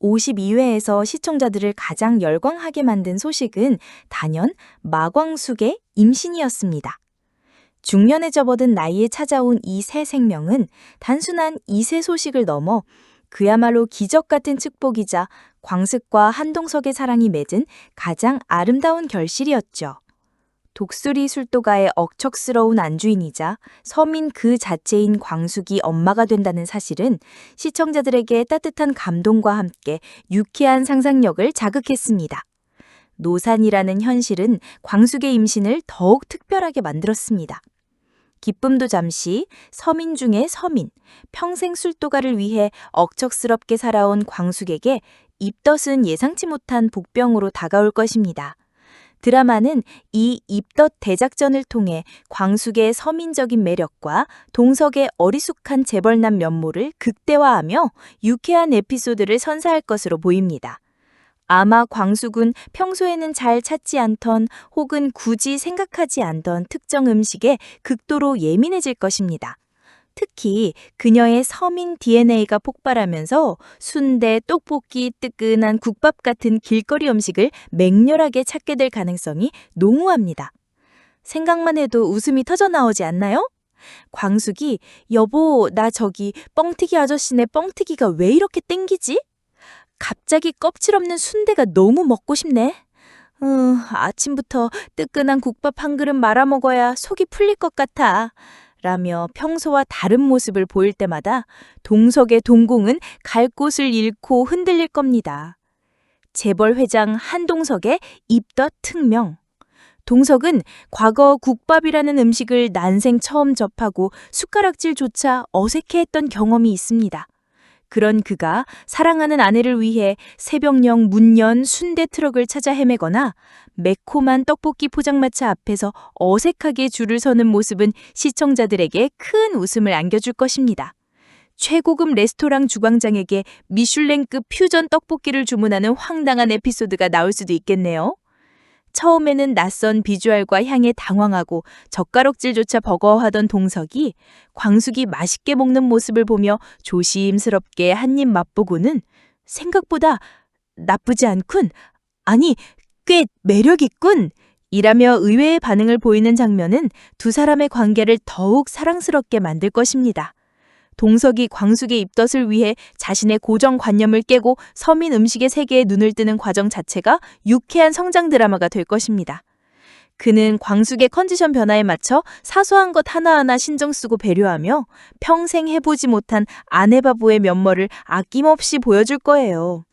52회에서 시청자들을 가장 열광하게 만든 소식은 단연 마광숙의 임신이었습니다. 중년에 접어든 나이에 찾아온 이 새 생명은 단순한 이세 소식을 넘어 그야말로 기적 같은 축복이자 광숙과 한동석의 사랑이 맺은 가장 아름다운 결실이었죠. 독수리 술도가의 억척스러운 안주인이자 서민 그 자체인 광숙이 엄마가 된다는 사실은 시청자들에게 따뜻한 감동과 함께 유쾌한 상상력을 자극했습니다. 노산이라는 현실은 광숙의 임신을 더욱 특별하게 만들었습니다. 기쁨도 잠시, 서민 중의 서민, 평생 술도가를 위해 억척스럽게 살아온 광숙에게 입덧은 예상치 못한 복병으로 다가올 것입니다. 드라마는 이 입덧 대작전을 통해 광숙의 서민적인 매력과 동석의 어리숙한 재벌남 면모를 극대화하며 유쾌한 에피소드를 선사할 것으로 보입니다. 아마 광숙은 평소에는 잘 찾지 않던 혹은 굳이 생각하지 않던 특정 음식에 극도로 예민해질 것입니다. 특히 그녀의 서민 DNA가 폭발하면서 순대, 떡볶이, 뜨끈한 국밥 같은 길거리 음식을 맹렬하게 찾게 될 가능성이 농후합니다. 생각만 해도 웃음이 터져나오지 않나요? 광숙이 여보, 나 저기 뻥튀기 아저씨네 뻥튀기가 왜 이렇게 땡기지? 갑자기 껍질 없는 순대가 너무 먹고 싶네. 아침부터 뜨끈한 국밥 한 그릇 말아 먹어야 속이 풀릴 것 같아. 라며 평소와 다른 모습을 보일 때마다 동석의 동공은 갈 곳을 잃고 흔들릴 겁니다. 재벌 회장 한동석의 입덧 특명. 동석은 과거 국밥이라는 음식을 난생 처음 접하고 숟가락질조차 어색해했던 경험이 있습니다. 그런 그가 사랑하는 아내를 위해 새벽녘 문연 순대 트럭을 찾아 헤매거나 매콤한 떡볶이 포장마차 앞에서 어색하게 줄을 서는 모습은 시청자들에게 큰 웃음을 안겨줄 것입니다. 최고급 레스토랑 주방장에게 미슐랭급 퓨전 떡볶이를 주문하는 황당한 에피소드가 나올 수도 있겠네요. 처음에는 낯선 비주얼과 향에 당황하고 젓가락질조차 버거워하던 동석이 광숙이 맛있게 먹는 모습을 보며 조심스럽게 한 입 맛보고는 생각보다 나쁘지 않군, 아니 꽤 매력있군 이라며 의외의 반응을 보이는 장면은 두 사람의 관계를 더욱 사랑스럽게 만들 것입니다. 동석이 광숙의 입덧을 위해 자신의 고정관념을 깨고 서민 음식의 세계에 눈을 뜨는 과정 자체가 유쾌한 성장 드라마가 될 것입니다. 그는 광숙의 컨디션 변화에 맞춰 사소한 것 하나하나 신경 쓰고 배려하며 평생 해보지 못한 아내 바보의 면모를 아낌없이 보여줄 거예요.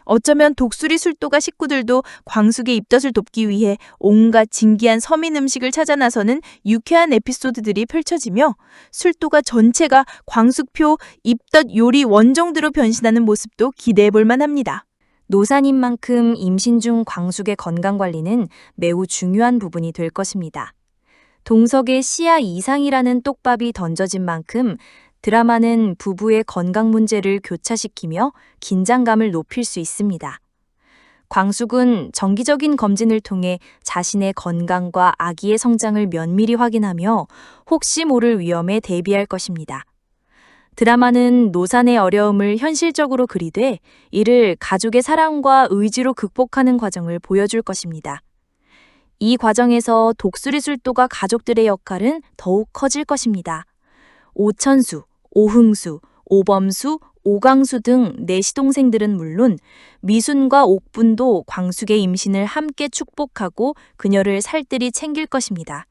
어쩌면 독수리 술도가 식구들도 광숙의 입덧을 돕기 위해 온갖 진기한 서민 음식을 찾아 나서는 유쾌한 에피소드들이 펼쳐지며 술도가 전체가 광숙표 입덧 요리 원정대로 변신하는 모습도 기대해볼 만합니다. 노산인 만큼 임신 중 광숙의 건강관리는 매우 중요한 부분이 될 것입니다. 동석의 시야 이상이라는 떡밥이 던져진 만큼 드라마는 부부의 건강 문제를 교차시키며 긴장감을 높일 수 있습니다. 광숙은 정기적인 검진을 통해 자신의 건강과 아기의 성장을 면밀히 확인하며 혹시 모를 위험에 대비할 것입니다. 드라마는 노산의 어려움을 현실적으로 그리되 이를 가족의 사랑과 의지로 극복하는 과정을 보여줄 것입니다. 이 과정에서 독수리 술도가 가족들의 역할은 더욱 커질 것입니다. 오천수, 오흥수, 오범수, 오강수 등 내시동생들은 물론 미순과 옥분도 광숙의 임신을 함께 축복하고 그녀를 살뜰히 챙길 것입니다.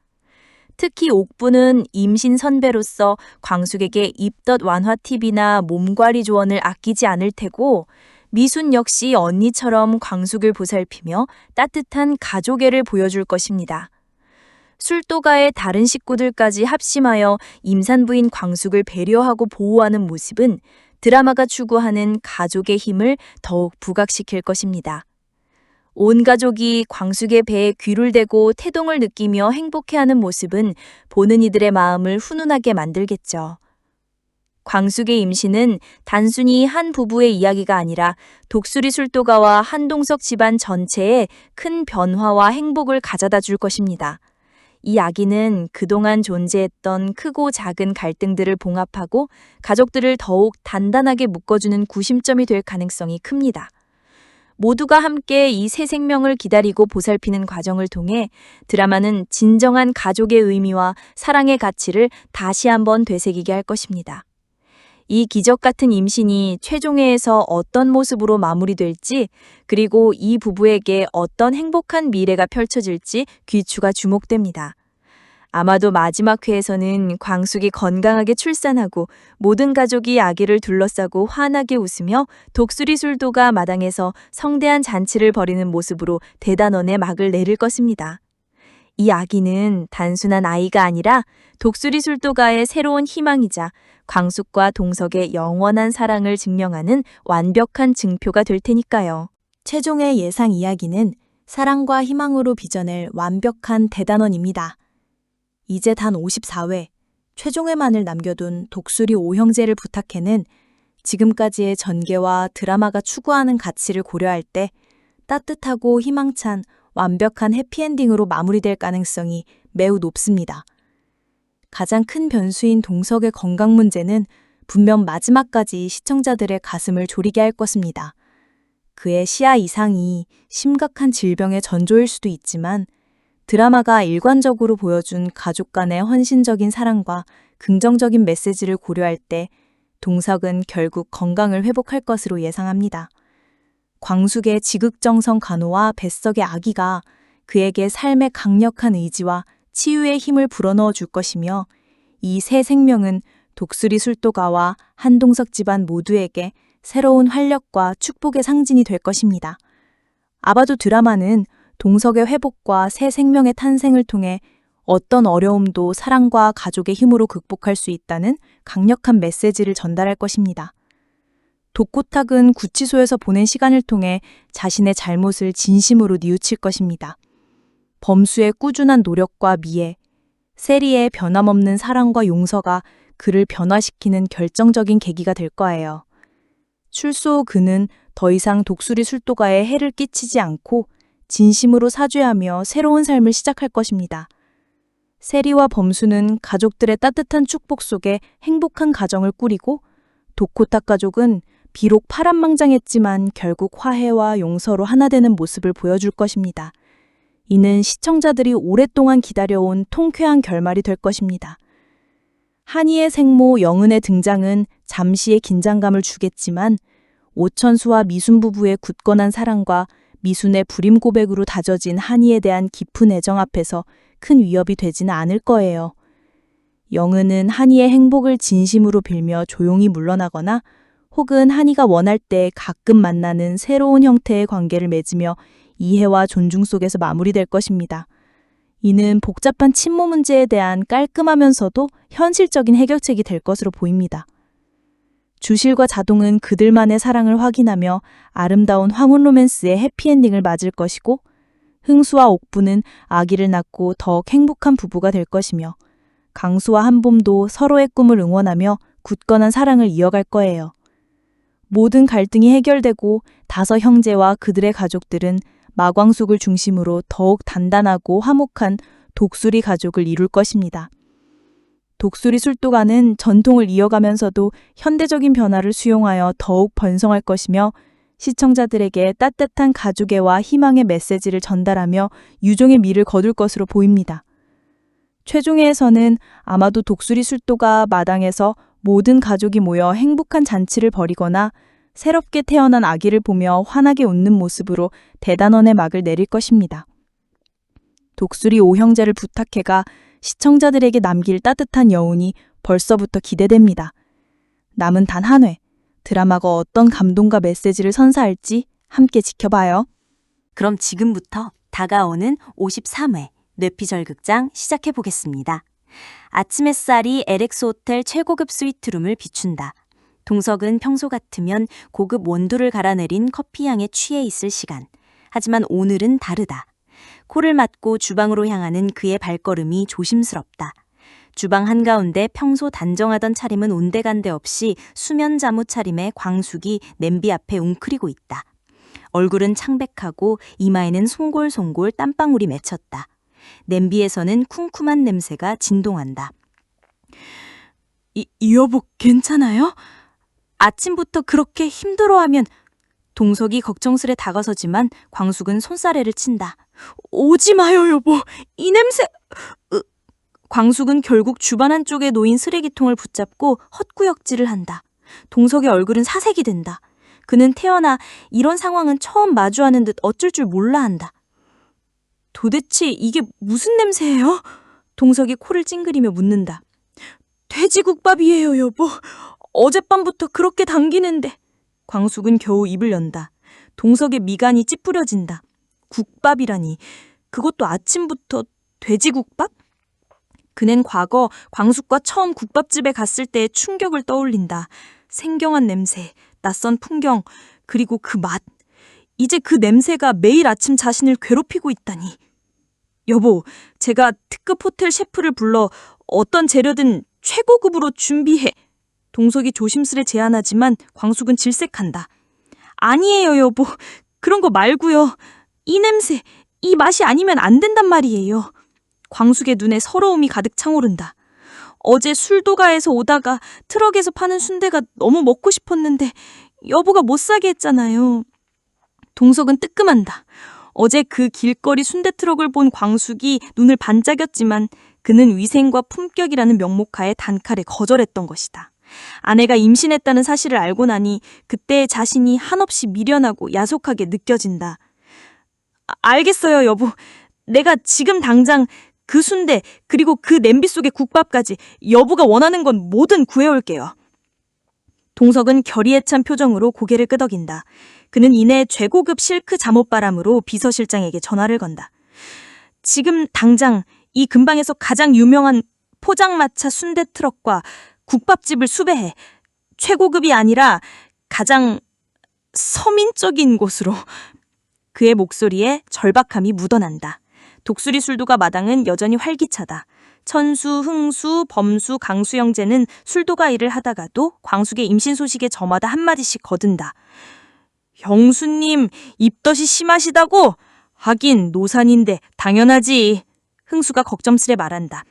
특히 옥분은 임신 선배로서 광숙에게 입덧 완화 팁이나 몸관리 조언을 아끼지 않을 테고 미순 역시 언니처럼 광숙을 보살피며 따뜻한 가족애를 보여줄 것입니다. 술도가의 다른 식구들까지 합심하여 임산부인 광숙을 배려하고 보호하는 모습은 드라마가 추구하는 가족의 힘을 더욱 부각시킬 것입니다. 온 가족이 광숙의 배에 귀를 대고 태동을 느끼며 행복해하는 모습은 보는 이들의 마음을 훈훈하게 만들겠죠. 광숙의 임신은 단순히 한 부부의 이야기가 아니라 독수리 술도가와 한동석 집안 전체에 큰 변화와 행복을 가져다 줄 것입니다. 이 아기는 그동안 존재했던 크고 작은 갈등들을 봉합하고 가족들을 더욱 단단하게 묶어주는 구심점이 될 가능성이 큽니다. 모두가 함께 이 새 생명을 기다리고 보살피는 과정을 통해 드라마는 진정한 가족의 의미와 사랑의 가치를 다시 한번 되새기게 할 것입니다. 이 기적 같은 임신이 최종회에서 어떤 모습으로 마무리될지, 그리고 이 부부에게 어떤 행복한 미래가 펼쳐질지 귀추가 주목됩니다. 아마도 마지막 회에서는 광숙이 건강하게 출산하고 모든 가족이 아기를 둘러싸고 환하게 웃으며 독수리 술도가 마당에서 성대한 잔치를 벌이는 모습으로 대단원의 막을 내릴 것입니다. 이 아기는 단순한 아이가 아니라 독수리 술도가의 새로운 희망이자 광숙과 동석의 영원한 사랑을 증명하는 완벽한 증표가 될 테니까요. 최종의 예상 이야기는 사랑과 희망으로 빚어낼 완벽한 대단원입니다. 이제 단 54회, 최종회만을 남겨둔 독수리 오형제를 부탁해는 지금까지의 전개와 드라마가 추구하는 가치를 고려할 때 따뜻하고 희망찬 완벽한 해피엔딩으로 마무리될 가능성이 매우 높습니다. 가장 큰 변수인 동석의 건강 문제는 분명 마지막까지 시청자들의 가슴을 졸이게 할 것입니다. 그의 시야 이상이 심각한 질병의 전조일 수도 있지만 드라마가 일관적으로 보여준 가족 간의 헌신적인 사랑과 긍정적인 메시지를 고려할 때 동석은 결국 건강을 회복할 것으로 예상합니다. 광숙의 지극정성 간호와 뱃속의 아기가 그에게 삶의 강력한 의지와 치유의 힘을 불어넣어 줄 것이며 이 새 생명은 독수리 술도가와 한동석 집안 모두에게 새로운 활력과 축복의 상징이 될 것입니다. 아마도 드라마는 동석의 회복과 새 생명의 탄생을 통해 어떤 어려움도 사랑과 가족의 힘으로 극복할 수 있다는 강력한 메시지를 전달할 것입니다. 독고탁은 구치소에서 보낸 시간을 통해 자신의 잘못을 진심으로 뉘우칠 것입니다. 범수의 꾸준한 노력과 미애, 세리의 변함없는 사랑과 용서가 그를 변화시키는 결정적인 계기가 될 거예요. 출소 후 그는 더 이상 독수리 술도가에 해를 끼치지 않고 진심으로 사죄하며 새로운 삶을 시작할 것입니다. 세리와 범수는 가족들의 따뜻한 축복 속에 행복한 가정을 꾸리고 독고탁 가족은 비록 파란망장했지만 결국 화해와 용서로 하나 되는 모습을 보여줄 것입니다. 이는 시청자들이 오랫동안 기다려온 통쾌한 결말이 될 것입니다. 한이의 생모 영은의 등장은 잠시의 긴장감을 주겠지만 오천수와 미순 부부의 굳건한 사랑과 미순의 불임 고백으로 다져진 한이에 대한 깊은 애정 앞에서 큰 위협이 되지는 않을 거예요. 영은은 한이의 행복을 진심으로 빌며 조용히 물러나거나 혹은 한이가 원할 때 가끔 만나는 새로운 형태의 관계를 맺으며 이해와 존중 속에서 마무리될 것입니다. 이는 복잡한 친모 문제에 대한 깔끔하면서도 현실적인 해결책이 될 것으로 보입니다. 주실과 자동은 그들만의 사랑을 확인하며 아름다운 황혼 로맨스의 해피엔딩을 맞을 것이고 흥수와 옥부는 아기를 낳고 더욱 행복한 부부가 될 것이며 강수와 한봄도 서로의 꿈을 응원하며 굳건한 사랑을 이어갈 거예요. 모든 갈등이 해결되고 다섯 형제와 그들의 가족들은 마광숙을 중심으로 더욱 단단하고 화목한 독수리 가족을 이룰 것입니다. 독수리 술도가는 전통을 이어가면서도 현대적인 변화를 수용하여 더욱 번성할 것이며 시청자들에게 따뜻한 가족애와 희망의 메시지를 전달하며 유종의 미를 거둘 것으로 보입니다. 최종회에서는 아마도 독수리 술도가 마당에서 모든 가족이 모여 행복한 잔치를 벌이거나 새롭게 태어난 아기를 보며 환하게 웃는 모습으로 대단원의 막을 내릴 것입니다. 독수리 오형제를 부탁해가 시청자들에게 남길 따뜻한 여운이 벌써부터 기대됩니다. 남은 단 한 회, 드라마가 어떤 감동과 메시지를 선사할지 함께 지켜봐요. 그럼 지금부터 다가오는 53회 뇌피절극장 시작해보겠습니다. 아침 햇살이 LX 호텔 최고급 스위트룸을 비춘다. 동석은 평소 같으면 고급 원두를 갈아내린 커피향에 취해 있을 시간. 하지만 오늘은 다르다. 코를 막고 주방으로 향하는 그의 발걸음이 조심스럽다. 주방 한가운데 평소 단정하던 차림은 온데간데 없이 수면 잠옷 차림의 광숙이 냄비 앞에 웅크리고 있다. 얼굴은 창백하고 이마에는 송골송골 땀방울이 맺혔다. 냄비에서는 쿰쿰한 냄새가 진동한다. 이 여보 괜찮아요? 아침부터 그렇게 힘들어하면. 동석이 걱정스레 다가서지만 광숙은 손사래를 친다. 오지 마요 여보. 이 냄새. 광숙은 결국 주방 한쪽에 놓인 쓰레기통을 붙잡고 헛구역질을 한다. 동석의 얼굴은 사색이 된다. 그는 태어나 이런 상황은 처음 마주하는 듯 어쩔 줄 몰라 한다. 도대체 이게 무슨 냄새예요? 동석이 코를 찡그리며 묻는다. 돼지국밥이에요 여보. 어젯밤부터 그렇게 당기는데. 광숙은 겨우 입을 연다. 동석의 미간이 찌푸려진다. 국밥이라니. 그것도 아침부터 돼지국밥? 그는 과거 광숙과 처음 국밥집에 갔을 때의 충격을 떠올린다. 생경한 냄새, 낯선 풍경, 그리고 그 맛. 이제 그 냄새가 매일 아침 자신을 괴롭히고 있다니. 여보, 제가 특급 호텔 셰프를 불러 어떤 재료든 최고급으로 준비해. 동석이 조심스레 제안하지만 광숙은 질색한다. 아니에요 여보. 그런 거 말고요. 이 냄새, 이 맛이 아니면 안 된단 말이에요. 광숙의 눈에 서러움이 가득 차오른다. 어제 술도가에서 오다가 트럭에서 파는 순대가 너무 먹고 싶었는데 여보가 못 사게 했잖아요. 동석은 뜨끔한다. 어제 그 길거리 순대 트럭을 본 광숙이 눈을 반짝였지만 그는 위생과 품격이라는 명목하에 단칼에 거절했던 것이다. 아내가 임신했다는 사실을 알고 나니 그때의 자신이 한없이 미련하고 야속하게 느껴진다. 알겠어요 여보. 내가 지금 당장 그 순대 그리고 그 냄비 속의 국밥까지 여보가 원하는 건 뭐든 구해올게요. 동석은 결의에 찬 표정으로 고개를 끄덕인다. 그는 이내 최고급 실크 잠옷바람으로 비서실장에게 전화를 건다. 지금 당장 이 근방에서 가장 유명한 포장마차 순대 트럭과 국밥집을 수배해. 최고급이 아니라 가장 서민적인 곳으로. 그의 목소리에 절박함이 묻어난다. 독수리 술도가 마당은 여전히 활기차다. 천수, 흥수, 범수, 강수 형제는 술도가 일을 하다가도 광숙의 임신 소식에 저마다 한마디씩 거든다. 형수님, 입덧이 심하시다고? 하긴 노산인데 당연하지. 흥수가 걱정스레 말한다.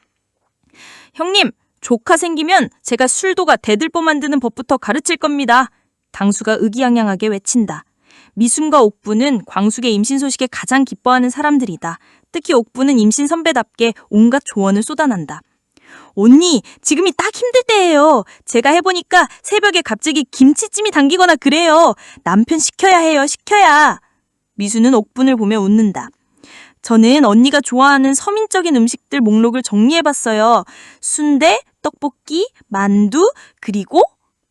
형님, 조카 생기면 제가 술도가 대들보 만드는 법부터 가르칠 겁니다. 강수가 의기양양하게 외친다. 미순과 옥부는 광숙의 임신 소식에 가장 기뻐하는 사람들이다. 특히 옥부는 임신 선배답게 온갖 조언을 쏟아난다. 언니, 지금이 딱 힘들 때예요. 제가 해보니까 새벽에 갑자기 김치찜이 당기거나 그래요. 남편 시켜야 해요, 시켜야. 미수는 옥분을 보며 웃는다. 저는 언니가 좋아하는 서민적인 음식들 목록을 정리해봤어요. 순대, 떡볶이, 만두, 그리고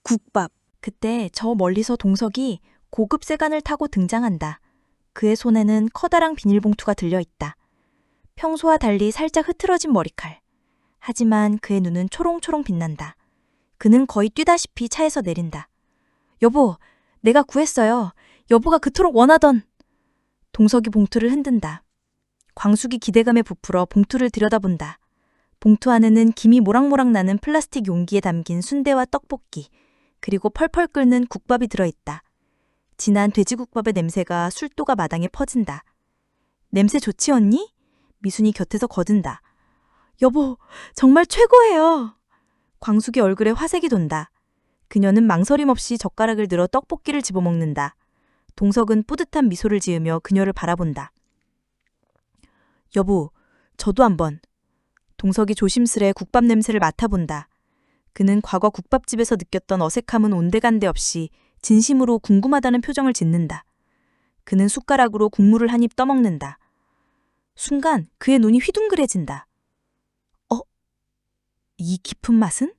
국밥. 그때 저 멀리서 동석이 고급 세간을 타고 등장한다. 그의 손에는 커다란 비닐봉투가 들려있다. 평소와 달리 살짝 흐트러진 머리칼. 하지만 그의 눈은 초롱초롱 빛난다. 그는 거의 뛰다시피 차에서 내린다. 여보, 내가 구했어요. 여보가 그토록 원하던. 동석이 봉투를 흔든다. 광숙이 기대감에 부풀어 봉투를 들여다본다. 봉투 안에는 김이 모락모락 나는 플라스틱 용기에 담긴 순대와 떡볶이, 그리고 펄펄 끓는 국밥이 들어있다. 진한 돼지국밥의 냄새가 술도가 마당에 퍼진다. 냄새 좋지 언니? 미순이 곁에서 거든다. 여보, 정말 최고예요. 광숙이 얼굴에 화색이 돈다. 그녀는 망설임 없이 젓가락을 들어 떡볶이를 집어먹는다. 동석은 뿌듯한 미소를 지으며 그녀를 바라본다. 여보, 저도 한번. 동석이 조심스레 국밥 냄새를 맡아본다. 그는 과거 국밥집에서 느꼈던 어색함은 온데간데 없이 진심으로 궁금하다는 표정을 짓는다. 그는 숟가락으로 국물을 한 입 떠먹는다. 순간 그의 눈이 휘둥그레진다. 이 깊은 맛은?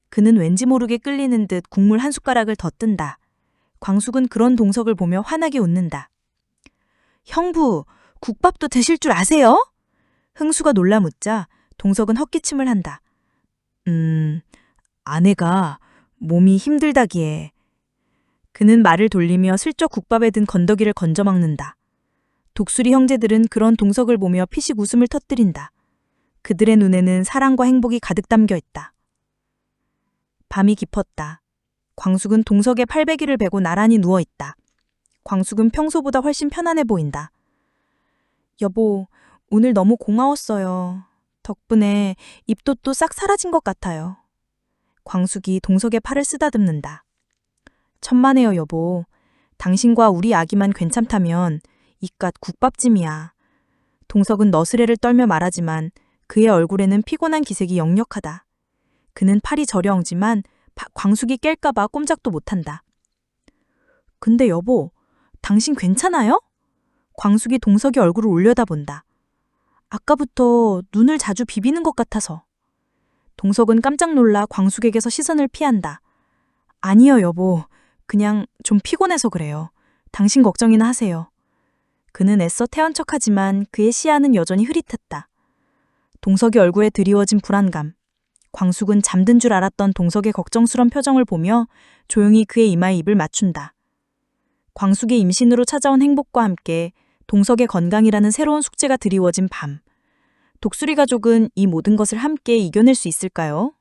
그는 왠지 모르게 끌리는 듯 국물 한 숟가락을 더 뜬다. 광숙은 그런 동석을 보며 환하게 웃는다. 형부, 국밥도 드실 줄 아세요? 흥수가 놀라 묻자 동석은 헛기침을 한다. 아내가 몸이 힘들다기에. 그는 말을 돌리며 슬쩍 국밥에 든 건더기를 건져 먹는다. 독수리 형제들은 그런 동석을 보며 피식 웃음을 터뜨린다. 그들의 눈에는 사랑과 행복이 가득 담겨 있다. 밤이 깊었다. 광숙은 동석의 팔베기를 베고 나란히 누워있다. 광숙은 평소보다 훨씬 편안해 보인다. 여보, 오늘 너무 고마웠어요. 덕분에 입덧도 싹 사라진 것 같아요. 광숙이 동석의 팔을 쓰다듬는다. 천만에요, 여보. 당신과 우리 아기만 괜찮다면 이깟 국밥찜이야. 동석은 너스레를 떨며 말하지만 그의 얼굴에는 피곤한 기색이 역력하다. 그는 팔이 저려엉지만 광숙이 깰까봐 꼼짝도 못한다. 근데 여보, 당신 괜찮아요? 광숙이 동석의 얼굴을 올려다본다. 아까부터 눈을 자주 비비는 것 같아서. 동석은 깜짝 놀라 광숙에게서 시선을 피한다. 아니요, 여보. 그냥 좀 피곤해서 그래요. 당신 걱정이나 하세요. 그는 애써 태연 척하지만 그의 시야는 여전히 흐릿했다. 동석의 얼굴에 드리워진 불안감. 광숙은 잠든 줄 알았던 동석의 걱정스런 표정을 보며 조용히 그의 이마에 입을 맞춘다. 광숙의 임신으로 찾아온 행복과 함께 동석의 건강이라는 새로운 숙제가 드리워진 밤. 독수리 가족은 이 모든 것을 함께 이겨낼 수 있을까요?